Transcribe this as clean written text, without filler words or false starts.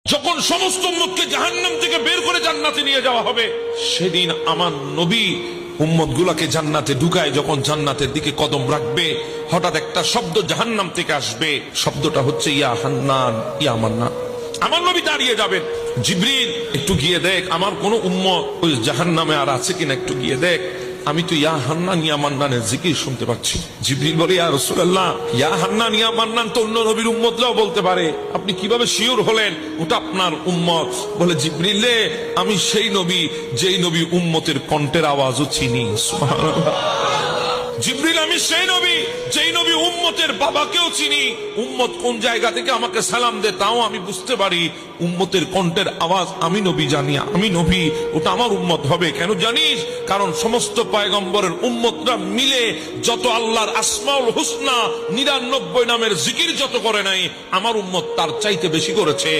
যখন সমস্ত উম্মতকে জাহান্নাম থেকে বের করে জান্নাতে নিয়ে যাওয়া হবে, সেদিন আমার নবী উম্মতগুলোকে জান্নাতে ঢুকায় যখন জান্নাতের দিকে কদম রাখবে, হঠাৎ একটা শব্দ জাহান্নাম থেকে আসবে। শব্দটা হচ্ছে ইয়া হান্নান ইয়া মান্নান। আমার নবী দাঁড়িয়ে যাবেন, জিবরিল একটু গিয়ে দেখ আমার কোন উম্মত ওই জাহান্নামে আর আছে কিনা, একটু গিয়ে দেখ, আমি তো ইয়া হান্নান ইয়া মান্নানের জিকির শুনতে পাচ্ছি। জিবরিল বলে ইয়া রাসূলুল্লাহ, ইয়া হান্নান ইয়া মান্নান তো অন্য নবীর উম্মতরাও বলতে পারে, আপনি কিভাবে শিওর হলেন ওটা আপনার উম্মত? বলে জিবরিল রে, আমি সেই নবী যেই নবী উম্মতের কণ্ঠের আওয়াজও চিনি। সুবহানাল্লাহ। জিবরিল, আমি সেই নবী যেই নবী উম্মতের বাবাকেও চিনি। উম্মত কোন জায়গা থেকে আমাকে সালাম দে তাও আমি বুঝতে পারি। উম্মতের কণ্ঠের আওয়াজ আমি নবী জানি, আমি নবী, ওটা আমার উম্মত হবে। কেন জানিস? কারণ সমস্ত পয়গম্বরের উম্মতরা মিলে যত আল্লাহর আসমাউল হুসনা 99 নামের জিকির যত করে নাই, আমার উম্মত তার চাইতে বেশি করেছে।